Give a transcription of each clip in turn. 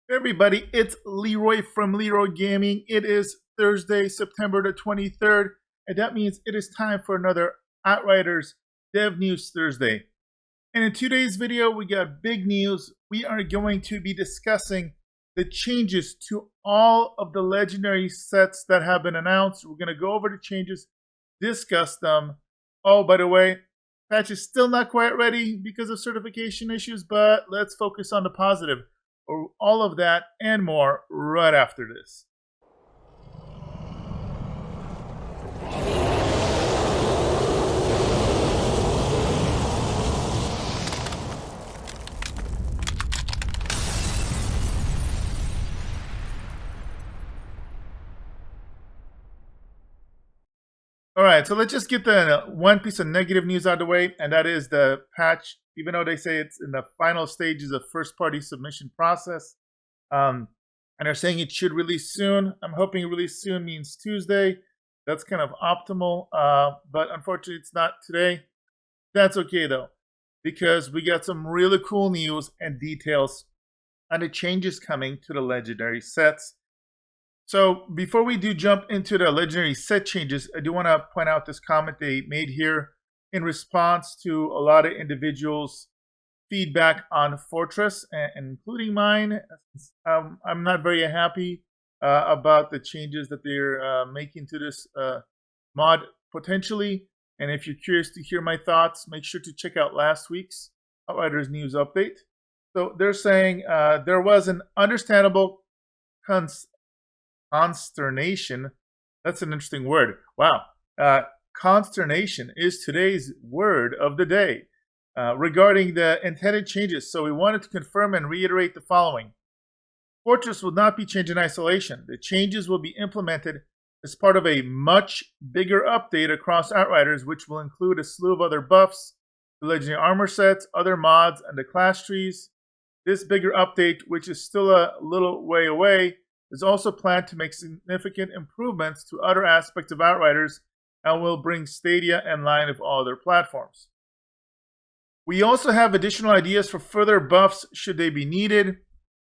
Everybody, it's Leeroy from Leeroy Gaming. It is Thursday, September the 23rd, and that means it is time for another Outriders Dev News Thursday. And in today's video, we got big news. We are going to be discussing the changes to all of the legendary sets that have been announced. We're going to go over the changes, discuss them. Oh, by the way, patch is still not quite ready because of certification issues, but let's focus on the positive. All of that and more right after this. All right, so let's just get the one piece of negative news out of the way, and that is the patch. Even though they say it's in the final stages of first-party submission process, and they're saying it should release soon. I'm hoping release soon means Tuesday. That's kind of optimal, but unfortunately it's not today. That's okay though, because we got some really cool news and details on the changes coming to the legendary sets. So before we do jump into the legendary set changes, I do want to point out this comment they made here in response to a lot of individuals' feedback on Fortress, including mine. I'm not very happy about the changes that they're making to this mod potentially. And if you're curious to hear my thoughts, make sure to check out last week's Outriders news update. So they're saying there was an understandable consternation. That's an interesting word. Wow. Consternation is today's word of the day regarding the intended changes. So we wanted to confirm and reiterate the following. Fortress will not be changed in isolation. The changes will be implemented as part of a much bigger update across Outriders, which will include a slew of other buffs, the Legendary Armour sets, other mods, and the class trees. This bigger update, which is still a little way away, is also planned to make significant improvements to other aspects of Outriders and will bring Stadia in line with all other platforms. We also have additional ideas for further buffs should they be needed,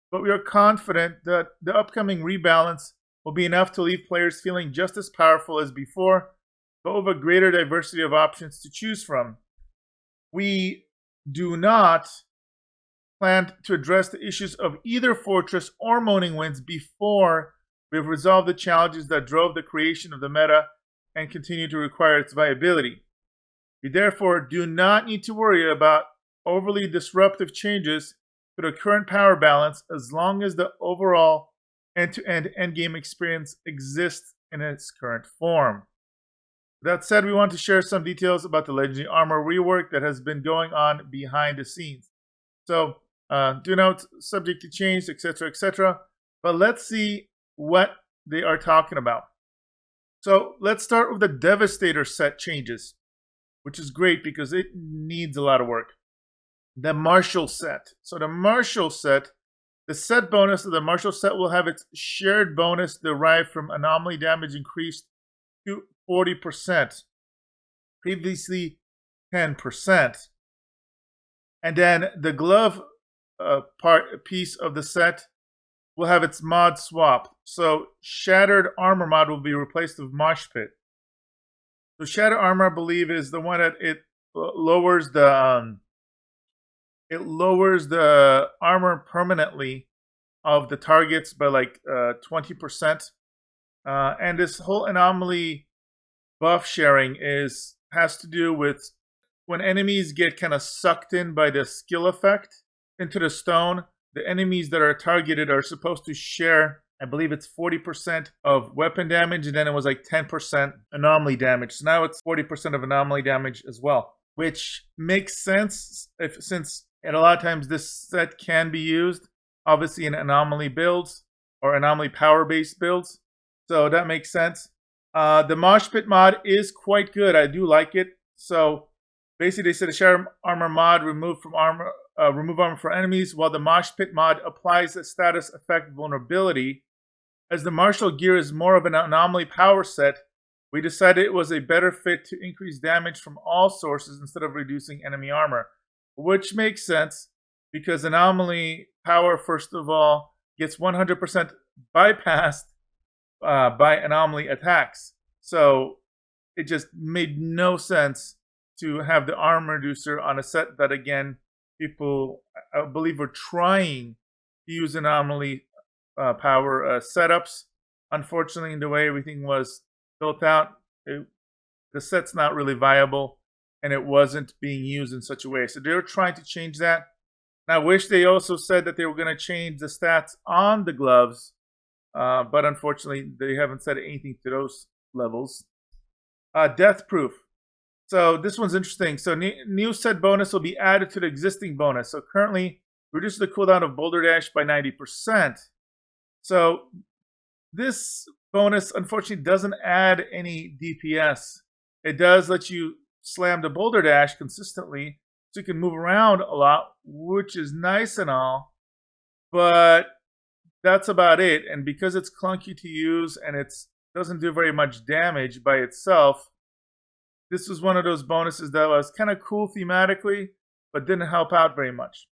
but we are confident that the upcoming rebalance will be enough to leave players feeling just as powerful as before, but with a greater diversity of options to choose from. We do not plan to address the issues of either Fortress or Moaning Winds before we've resolved the challenges that drove the creation of the meta and continue to require its viability. We therefore do not need to worry about overly disruptive changes to the current power balance as long as the overall end-to-end endgame experience exists in its current form. That said, we want to share some details about the Legendary Armour rework that has been going on behind the scenes. So, do note, subject to change, etc., etc. But let's see what they are talking about. So let's start with the Devastator set changes, which is great because it needs a lot of work. The Martial set. So the Martial set, the set bonus of the Martial set will have its shared bonus derived from anomaly damage increased to 40%, previously 10%. And then the glove piece of the set will have its mod swap. So Shattered Armor mod will be replaced with Mosh Pit. So Shattered Armor, I believe, is the one that it lowers the armor permanently of the targets by like 20%. And this whole anomaly buff sharing has to do with when enemies get kind of sucked in by the skill effect into the stone, the enemies that are targeted are supposed to share, I believe it's 40% of weapon damage, and then it was like 10% anomaly damage. So now it's 40% of anomaly damage as well, which makes sense since a lot of times this set can be used, obviously, in anomaly builds or anomaly power-based builds. So that makes sense. The Mosh Pit mod is quite good. I do like it. So basically, they said the Shattered Armor mod remove armor for enemies, while the Mosh Pit mod applies a status effect vulnerability. As the martial gear is more of an anomaly power set, we decided it was a better fit to increase damage from all sources instead of reducing enemy armor, which makes sense because anomaly power, first of all, gets 100% bypassed by anomaly attacks. So it just made no sense to have the armor reducer on a set that, again, people, I believe, were trying to use anomaly power setups. Unfortunately, the way everything was built out, the set's not really viable, and it wasn't being used in such a way. So they were trying to change that. And I wish they also said that they were going to change the stats on the gloves, but unfortunately, they haven't said anything to those levels. Deathproof. So this one's interesting. So new set bonus will be added to the existing bonus. So currently, reduces the cooldown of Boulder Dash by 90%. So this bonus, unfortunately, doesn't add any DPS. It does let you slam the Boulder Dash consistently, so you can move around a lot, which is nice and all, but that's about it. And because it's clunky to use and it doesn't do very much damage by itself, this was one of those bonuses that was kind of cool thematically, but didn't help out very much.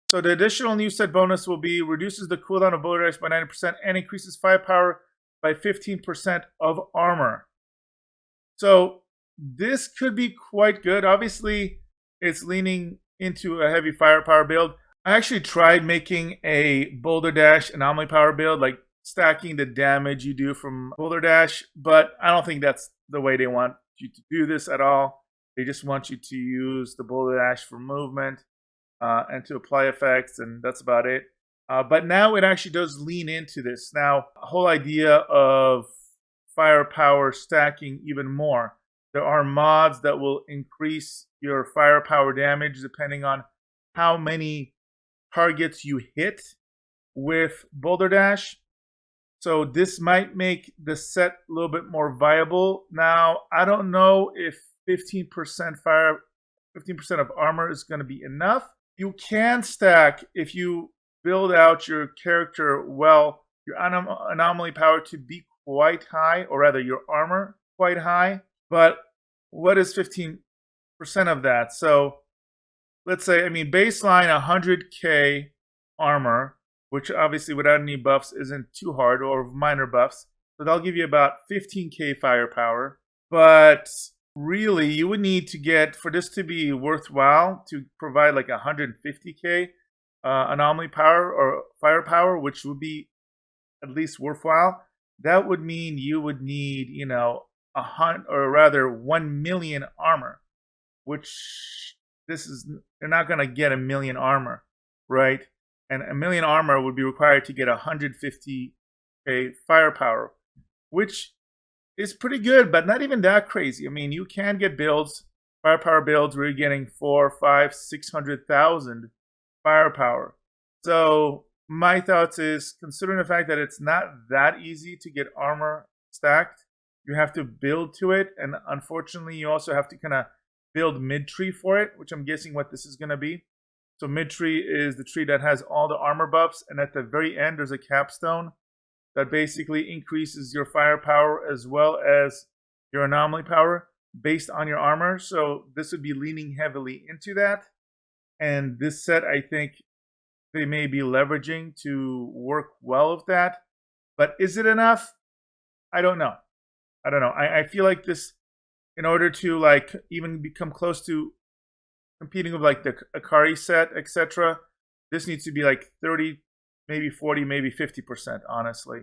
So the additional new set bonus will be reduces the cooldown of Boulder Dash by 90% and increases firepower by 15% of armor. So this could be quite good. Obviously, it's leaning into a heavy firepower build. I actually tried making a Boulder Dash anomaly power build, like stacking the damage you do from Boulder Dash, but I don't think that's the way they want you to do this at all. They just want you to use the Boulder Dash for movement and to apply effects, and that's about it. But now it actually does lean into this. Now, the whole idea of firepower stacking even more. There are mods that will increase your firepower damage depending on how many targets you hit with Boulder Dash. So this might make the set a little bit more viable. Now, I don't know if 15% of armor is going to be enough. You can stack, if you build out your character well, your anomaly power to be quite high, or rather your armor quite high. But what is 15% of that? So let's say, baseline 100k armor, which obviously without any buffs isn't too hard, or minor buffs. So that'll give you about 15k firepower. But really, you would need to get, for this to be worthwhile, to provide like 150k anomaly power or firepower, which would be at least worthwhile. That would mean you would need, 1 million armor, which they're not going to get 1 million armor, right? And 1 million armor would be required to get 150k firepower, which is pretty good, but not even that crazy. You can get builds, firepower builds, where you're getting 400, 500, 600,000 firepower. So my thoughts is, considering the fact that it's not that easy to get armor stacked, you have to build to it, and unfortunately, you also have to kind of build mid-tree for it, which I'm guessing what this is going to be. So mid-tree is the tree that has all the armor buffs, and at the very end, there's a capstone that basically increases your firepower as well as your anomaly power based on your armor. So this would be leaning heavily into that. And this set, I think they may be leveraging to work well with that. But is it enough? I don't know. I feel like this, in order to even become close to competing with the Akari set, etc., this needs to be 30, maybe 40, maybe 50%, honestly.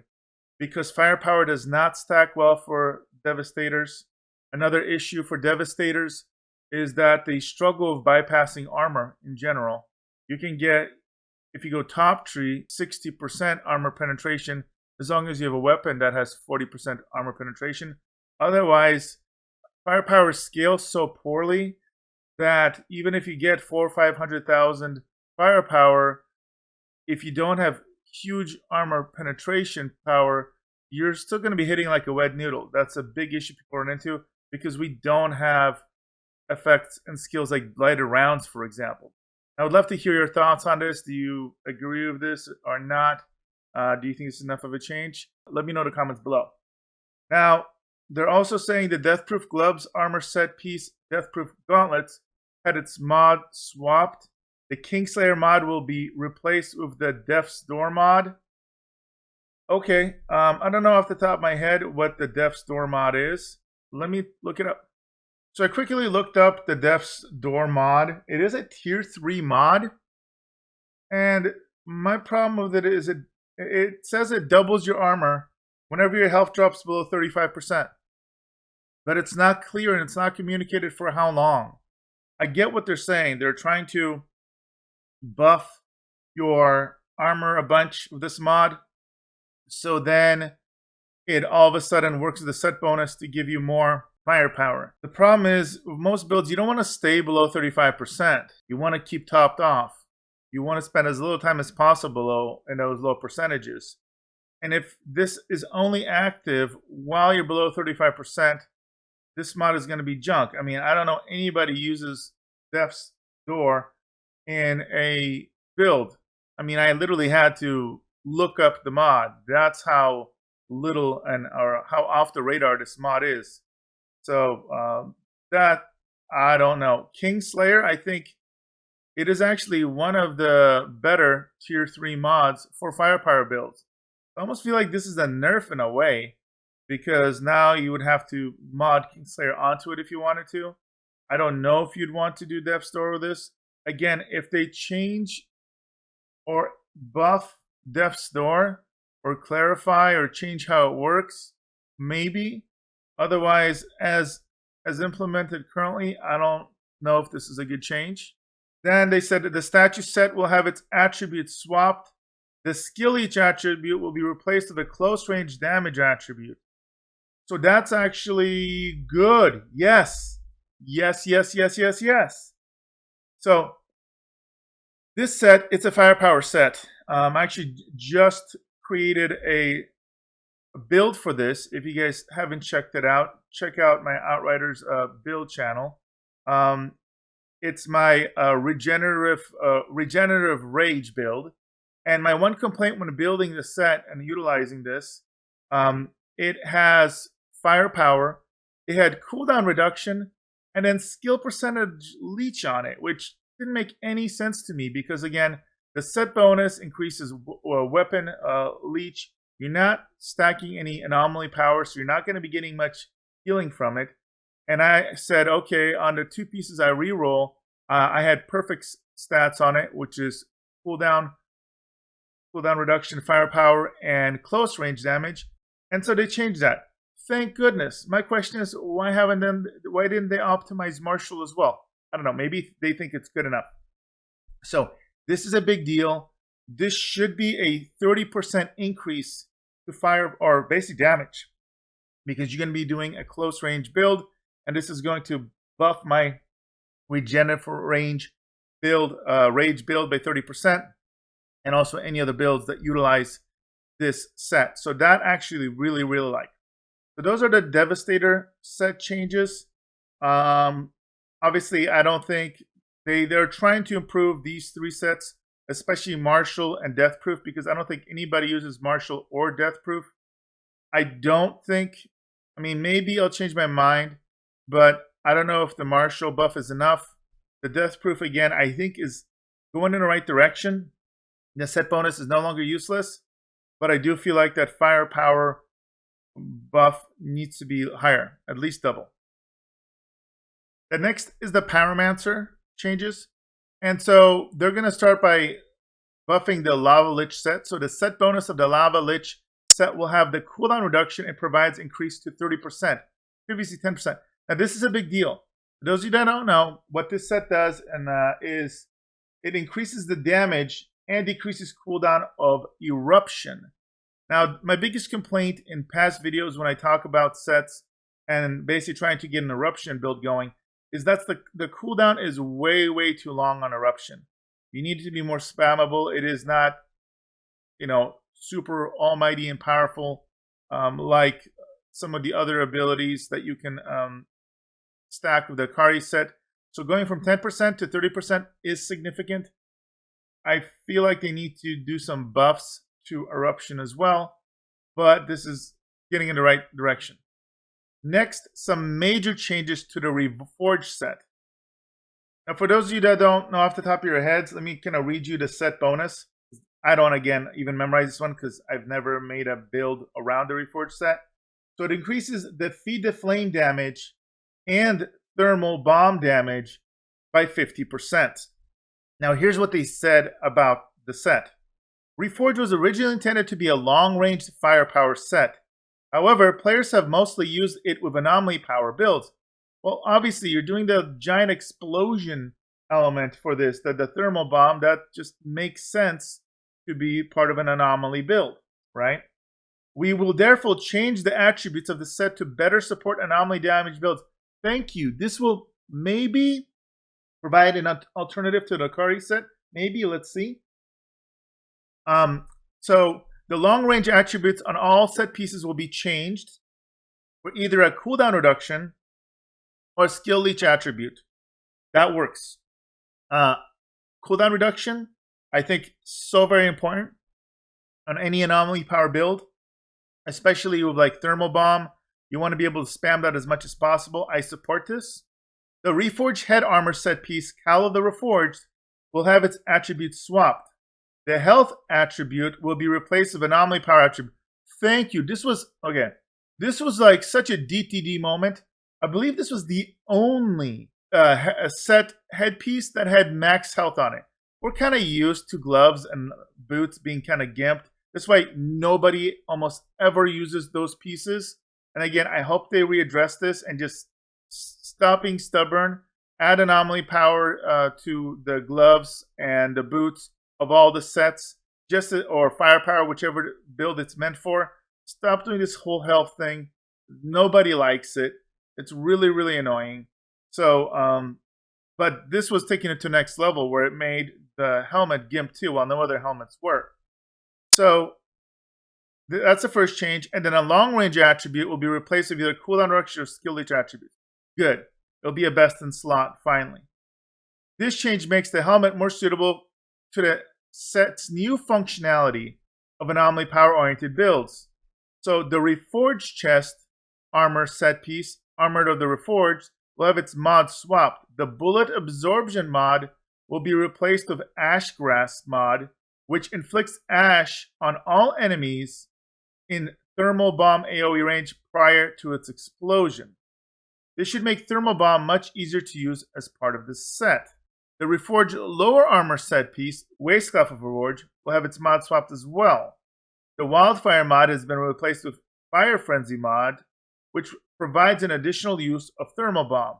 Because firepower does not stack well for Devastators. Another issue for Devastators is that they struggle with bypassing armor in general. You can get, if you go top tree, 60% armor penetration, as long as you have a weapon that has 40% armor penetration. Otherwise, firepower scales so poorly that even if you get 400,000 or 500,000 firepower, if you don't have huge armor penetration power, you're still going to be hitting like a wet noodle. That's a big issue people run into, because we don't have effects and skills like blighted rounds, for example. I would love to hear your thoughts on this. Do you agree with this or not? Do you think it's enough of a change? Let me know in the comments below. Now, they're also saying the Deathproof Gloves armor set piece, Deathproof Gauntlets, had its mod swapped. The Kingslayer mod will be replaced with the Death's Door mod. Okay, I don't know off the top of my head what the Death's Door mod is. Let me look it up. So I quickly looked up the Death's Door mod. It is a tier 3 mod. And my problem with it is it says it doubles your armor whenever your health drops below 35%. But it's not clear and it's not communicated for how long. I get what they're saying. They're trying to buff your armor a bunch with this mod. So then it all of a sudden works with a set bonus to give you more firepower. The problem is, with most builds, you don't want to stay below 35%. You want to keep topped off. You want to spend as little time as possible in those low percentages. And if this is only active while you're below 35%, this mod is going to be junk. I mean, I don't know anybody uses Death's Door in a build. I mean, I literally had to look up the mod. That's how little or how off the radar this mod is. So that, I don't know. Kingslayer, I think it is actually one of the better tier 3 mods for firepower builds. I almost feel like this is a nerf in a way, because now you would have to mod Kingslayer onto it if you wanted to. I don't know if you'd want to do Death's Door with this. Again, if they change or buff Death's Door or clarify or change how it works, maybe. Otherwise, as implemented currently, I don't know if this is a good change. Then they said that the statue set will have its attributes swapped. The skill each attribute will be replaced with a close range damage attribute. So that's actually good. Yes. Yes, yes, yes, yes, yes. So this set, it's a firepower set. I actually just created a build for this. If you guys haven't checked it out, check out my Outriders build channel. It's my regenerative rage build. And my one complaint when building the set and utilizing this, it has firepower, it had cooldown reduction, and then skill percentage leech on it, which didn't make any sense to me because, again, the set bonus increases weapon leech. You're not stacking any anomaly power, so you're not going to be getting much healing from it. And I said, okay, on the 2 pieces I reroll, I had perfect stats on it, which is cooldown reduction, firepower, and close range damage. And so they changed that. Thank goodness. My question is, why didn't they optimize Martial as well? I don't know. Maybe they think it's good enough. So this is a big deal. This should be a 30% increase to fire or basic damage, because you're going to be doing a close range build, and this is going to buff my regenerative range build, rage build by 30%, and also any other builds that utilize this set. So that actually really, really like. So those are the Devastator set changes. Obviously, I don't think they're trying to improve these 3 sets, especially Martial and Deathproof, because I don't think anybody uses Martial or Deathproof. I don't think, I mean, maybe I'll change my mind, but I don't know if the Martial buff is enough. The Deathproof, again, I think is going in the right direction. The set bonus is no longer useless, but I do feel like that firepower buff needs to be higher, at least double. The next is the Powermancer changes. And so they're going to start by buffing the Lava Lich set. So the set bonus of the Lava Lich set will have the cooldown reduction and provides increase to 30%, previously 10%. Now this is a big deal. For those of you that don't know, what this set does is it increases the damage and decreases cooldown of Eruption. Now, my biggest complaint in past videos when I talk about sets and basically trying to get an Eruption build going is that the cooldown is way, way too long on Eruption. You need to be more spammable. It is not, super almighty and powerful like some of the other abilities that you can stack with the Akari set. So going from 10% to 30% is significant. I feel like they need to do some buffs to Eruption as well, but this is getting in the right direction. Next, some major changes to the Reforged set. Now, for those of you that don't know off the top of your heads, let me kind of read you the set bonus. I don't, again, even memorize this one because I've never made a build around the Reforged set. So it increases the Feed the Flame damage and thermal bomb damage by 50%. Now, here's what they said about the set. Reforged was originally intended to be a long-range firepower set. However, players have mostly used it with anomaly power builds. Well, obviously, you're doing the giant explosion element for this, the thermal bomb. That just makes sense to be part of an anomaly build, right? We will therefore change the attributes of the set to better support anomaly damage builds. Thank you. This will maybe provide an alternative to the Akari set. Maybe, let's see. So the long-range attributes on all set pieces will be changed for either a cooldown reduction or a skill leech attribute. That works. Cooldown reduction, I think, so very important on any anomaly power build, especially with like thermal bomb. You want to be able to spam that as much as possible. I support this. The Reforged head armor set piece, Cal of the Reforged, will have its attributes swapped. The health attribute will be replaced with anomaly power attribute. Thank you. This was like such a DTD moment. I believe this was the only set headpiece that had max health on it. We're kind of used to gloves and boots being kind of gimped. That's why nobody almost ever uses those pieces. And again, I hope they readdress this and just stop being stubborn. Add anomaly power to the gloves and the boots of all the sets, or firepower, whichever build it's meant for. Stop doing this whole health thing. Nobody likes it. It's really, really annoying. So, but this was taking it to the next level where it made the helmet gimp too, while no other helmets were. So that's the first change. And then a long-range attribute will be replaced with either cooldown reduction or skill leech attribute. Good. It'll be a best in slot, finally. This change makes the helmet more suitable to the set's new functionality of anomaly power-oriented builds. So the Reforged chest armor set piece, Armored of the Reforged, will have its mod swapped. The Bullet Absorption mod will be replaced with Ashgrass mod, which inflicts ash on all enemies in thermal bomb AoE range prior to its explosion. This should make thermal bomb much easier to use as part of this set. The Reforged lower armor set piece, Waistcloth of Reforged, will have its mod swapped as well. The Wildfire mod has been replaced with Fire Frenzy mod, which provides an additional use of thermal bomb.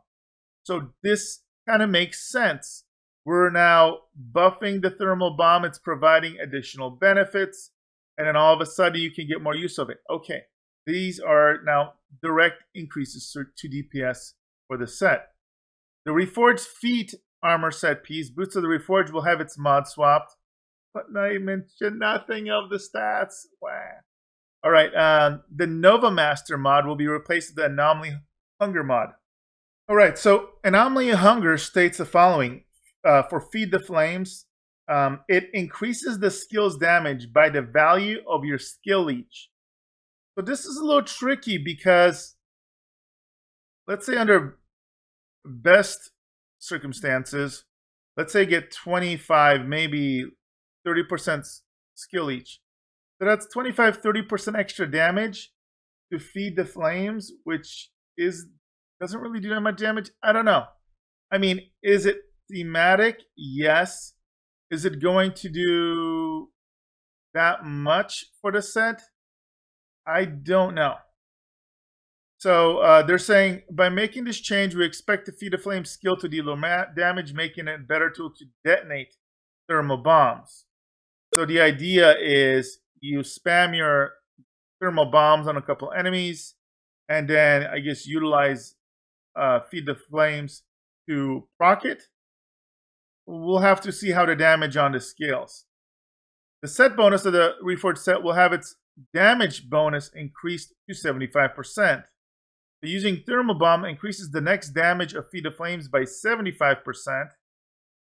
So this kind of makes sense. We're now buffing the thermal bomb. It's providing additional benefits. And then all of a sudden you can get more use of it. Okay, these are now direct increases to DPS for the set. The Reforged feet armor set piece, Boots of the Reforged, will have its mod swapped. But I mentioned nothing of the stats. Wow. All right, the Nova Master mod will be replaced with the Anomaly Hunger mod. All right, so Anomaly Hunger states the following. For Feed the Flames, it increases the skill's damage by the value of your skill leech. So this is a little tricky because, let's say under best circumstances, let's say get 25, maybe 30% skill leech. So that's 25, 30% extra damage to Feed the Flames, which doesn't really do that much damage. I don't know. I mean, is it thematic? Yes. Is it going to do that much for the set? I don't know. So they're saying, by making this change, we expect to Feed the Flame skill to deal damage, making it a better tool to detonate thermal bombs. So the idea is you spam your thermal bombs on a couple enemies, and then I guess utilize Feed the Flames to proc it. We'll have to see how the damage on the scales. The set bonus of the Reforged set will have its damage bonus increased to 75%. So using Thermal Bomb increases the next damage of Feed the Flames by 75%,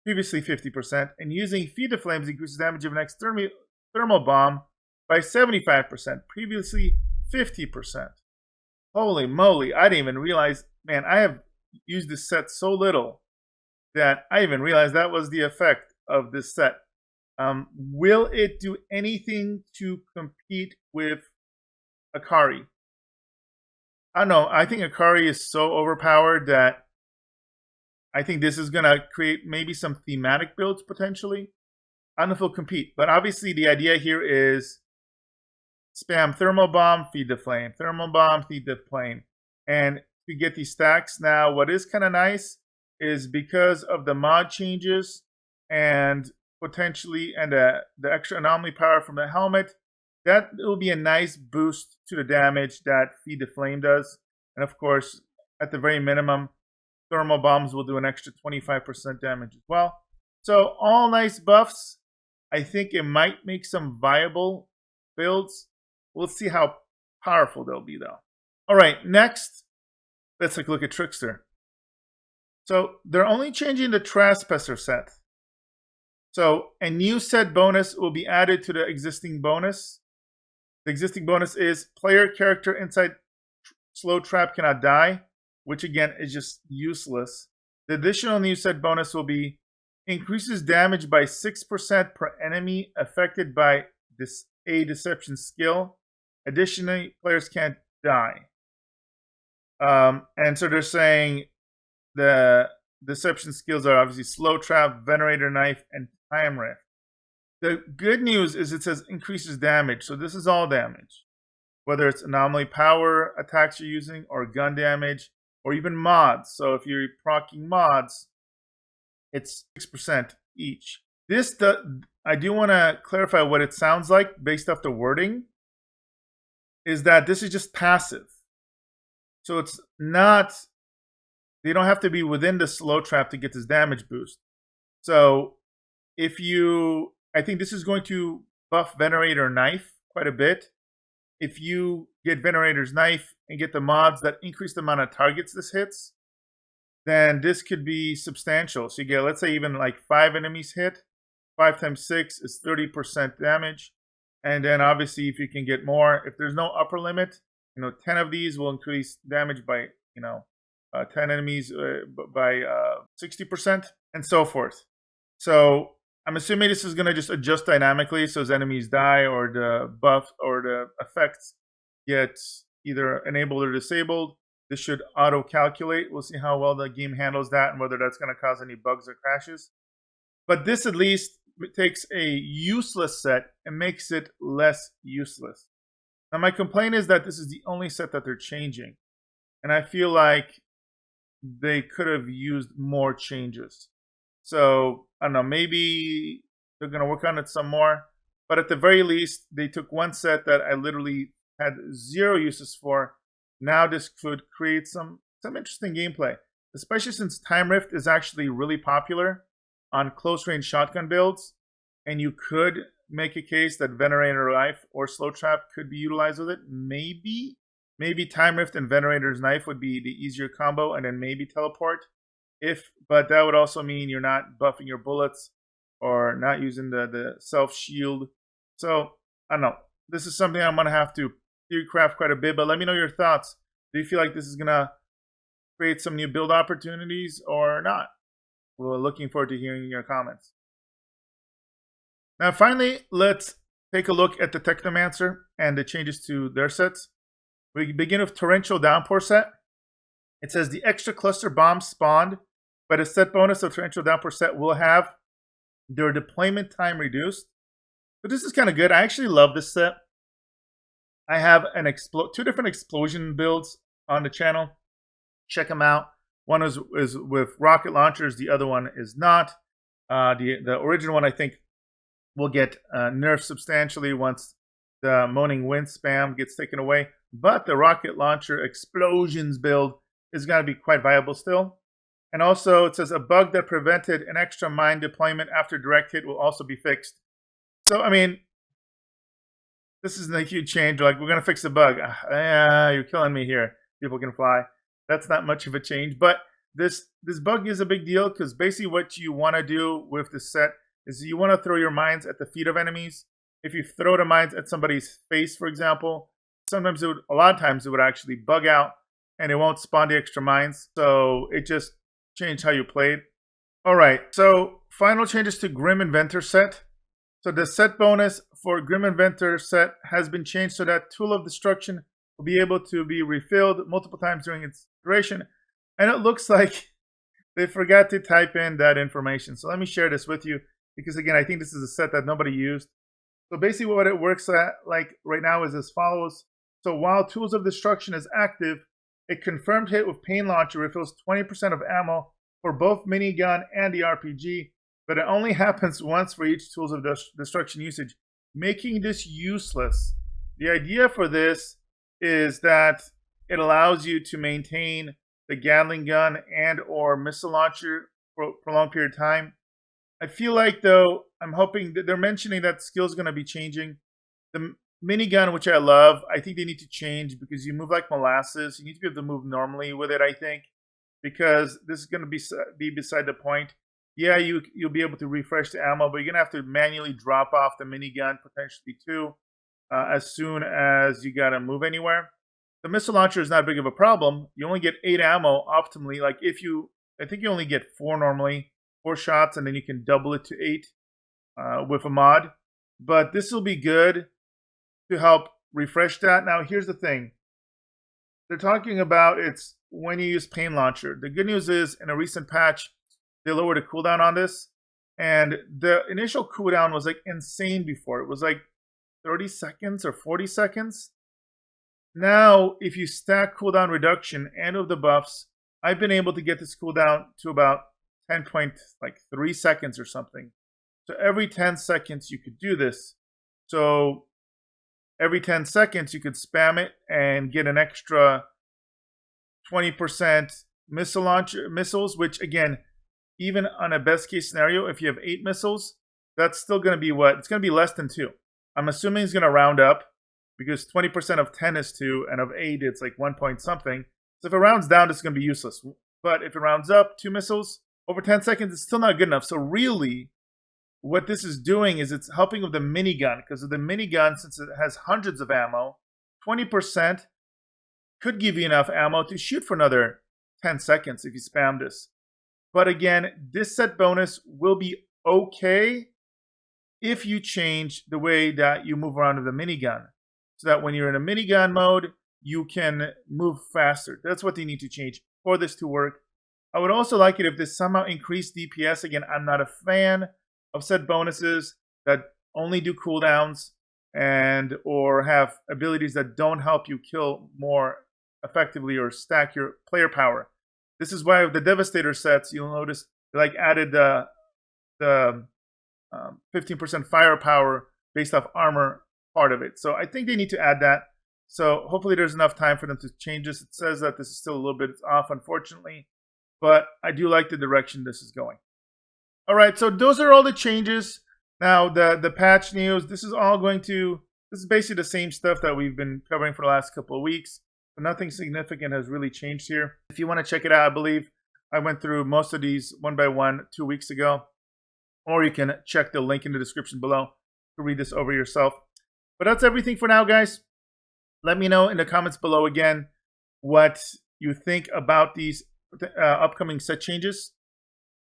previously 50%, and using Feed the Flames increases damage of the next Thermal Bomb by 75%, previously 50%. Holy moly, I didn't even realize, man, I have used this set so little. that I even realized that was the effect of this set. Will it do anything to compete with Akari? I don't know. I think Akari is so overpowered that I think this is going to create maybe some thematic builds potentially. I don't know if it'll compete, but obviously the idea here is spam thermal bomb, feed the flame, thermal bomb, feed the flame. And to get these stacks now, what is kind of nice is because of the mod changes and potentially and the extra anomaly power from the helmet, that will be a nice boost to the damage that feed the flame does. And of course, at the very minimum, thermal bombs will do an extra 25% damage as well. So all nice buffs. I think it might make some viable builds. We'll see how powerful they'll be, though. All right, next, let's take a look at Trickster. So they're only changing the Trespasser set. So a new set bonus will be added to the existing bonus. The existing bonus is player character inside slow trap cannot die, which again is just useless. The additional new set bonus will be increases damage by 6% per enemy affected by a deception skill. Additionally, players can't die. And so they're saying the deception skills are obviously slow trap, venerator knife, and time rift. The good news is it says increases damage, so this is all damage. Whether it's anomaly power attacks you're using, or gun damage, or even mods. So if you're proccing mods, it's 6% each. I do want to clarify what it sounds like based off the wording, is that this is just passive. So it's not, they don't have to be within the slow trap to get this damage boost. So I think this is going to buff Venerator Knife quite a bit. If you get Venerator's Knife and get the mods that increase the amount of targets this hits, then this could be substantial. So you get, let's say, even like 5 enemies hit. 5 times 6 is 30% damage. And then obviously if you can get more, if there's no upper limit, 10 of these will increase damage by, 10 enemies by 60% and so forth. So I'm assuming this is going to just adjust dynamically, so as enemies die or the buff or the effects get either enabled or disabled, this should auto-calculate. We'll see how well the game handles that and whether that's going to cause any bugs or crashes. But this at least takes a useless set and makes it less useless. Now my complaint is that this is the only set that they're changing. And I feel like they could have used more changes. So, I don't know, maybe they're going to work on it some more. But at the very least, they took one set that I literally had 0 uses for. Now this could create some interesting gameplay. Especially since Time Rift is actually really popular on close-range shotgun builds. And you could make a case that Venerator Knife or Slow Trap could be utilized with it. Maybe Time Rift and Venerator's Knife would be the easier combo, and then maybe Teleport. But that would also mean you're not buffing your bullets or not using the self-shield. So, I don't know. This is something I'm going to have to theorycraft quite a bit, but let me know your thoughts. Do you feel like this is going to create some new build opportunities or not? We're looking forward to hearing your comments. Now, finally, let's take a look at the Technomancer and the changes to their sets. We begin with Torrential Downpour set. It says the extra cluster bombs spawned by the set bonus of Torrential Downpour set will have their deployment time reduced. But this is kind of good. I actually love this set. I have 2 different explosion builds on the channel. Check them out. One is with rocket launchers. The other one is not. The original one, I think, will get nerfed substantially once the Moaning Wind spam gets taken away. But the rocket launcher explosions build is going to be quite viable still. And also, it says a bug that prevented an extra mine deployment after direct hit will also be fixed. So, I mean, this isn't a huge change. Like, we're going to fix the bug. You're killing me here. People can fly. That's not much of a change. But this bug is a big deal because basically what you want to do with this set is you want to throw your mines at the feet of enemies. If you throw the mines at somebody's face, for example, a lot of times it would actually bug out and it won't spawn the extra mines. So it just changed how you played. All right, so final changes to Grim Inventor set. So the set bonus for Grim Inventor set has been changed so that Tool of Destruction will be able to be refilled multiple times during its duration. And it looks like they forgot to type in that information. So let me share this with you because, again, I think this is a set that nobody used. So basically what it works like right now is as follows. So while Tools of Destruction is active, a confirmed hit with Pain Launcher refills 20% of ammo for both minigun and the RPG, but it only happens once for each Tools of Destruction usage, making this useless. The idea for this is that it allows you to maintain the Gatling gun and or missile launcher for a prolonged period of time. I feel like, though, I'm hoping that they're mentioning that skill is going to be changing. The minigun, which I love, I think they need to change because you move like molasses. You need to be able to move normally with it, I think, because this is going to be beside the point. Yeah, you'll be able to refresh the ammo, but you're going to have to manually drop off the minigun, potentially too, as soon as you got to move anywhere. The missile launcher is not big of a problem. You only get 8 ammo optimally. Like I think you only get 4 normally, 4 shots, and then you can double it to 8 with a mod. But this will be good to help refresh that. Now, here's the thing. They're talking about it's when you use Pain Launcher. The good news is, in a recent patch, they lowered the cooldown on this. And the initial cooldown was like insane before. It was like 30 seconds or 40 seconds. Now, if you stack cooldown reduction and of the buffs, I've been able to get this cooldown to about 10.3 seconds or something. So every 10 seconds you could do this. So every 10 seconds you could spam it and get an extra 20% missiles, which again, even on a best case scenario, if you have 8 missiles, that's still going to be what? It's going to be less than 2. I'm assuming it's going to round up because 20% of 10 is 2 and of 8 it's like 1 point something. So if it rounds down, it's going to be useless. But if it rounds up, 2 missiles over 10 seconds, it's still not good enough. So really, what this is doing is it's helping with the minigun, because of the minigun, since it has hundreds of ammo, 20% could give you enough ammo to shoot for another 10 seconds if you spam this. But again, this set bonus will be okay if you change the way that you move around with the minigun, so that when you're in a minigun mode, you can move faster. That's what they need to change for this to work. I would also like it if this somehow increased DPS. Again, I'm not a fan of set bonuses that only do cooldowns and or have abilities that don't help you kill more effectively or stack your player power. This is why with the Devastator sets, you'll notice they like added the 15% firepower based off armor part of it. So I think they need to add that. So hopefully there's enough time for them to change this. It says that this is still a little bit off, unfortunately, but I do like the direction this is going. All right, so those are all the changes. Now the patch news, this is basically the same stuff that we've been covering for the last couple of weeks. So nothing significant has really changed here. If you want to check it out, I believe I went through most of these one by one 2 weeks ago. Or you can check the link in the description below to read this over yourself. But that's everything for now, guys. Let me know in the comments below again what you think about these upcoming set changes.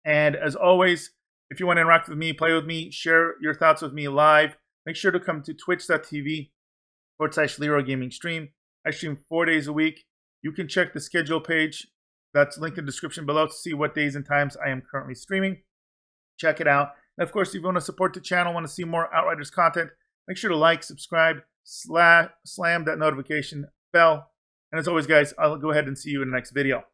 And as always, if you want to interact with me, play with me, share your thoughts with me live, make sure to come to twitch.tv/Leeroy Gaming Stream. I stream 4 days a week. You can check the schedule page that's linked in the description below to see what days and times I am currently streaming. Check it out. And of course, if you want to support the channel, want to see more Outriders content, make sure to like, subscribe, slam that notification bell. And as always, guys, I'll go ahead and see you in the next video.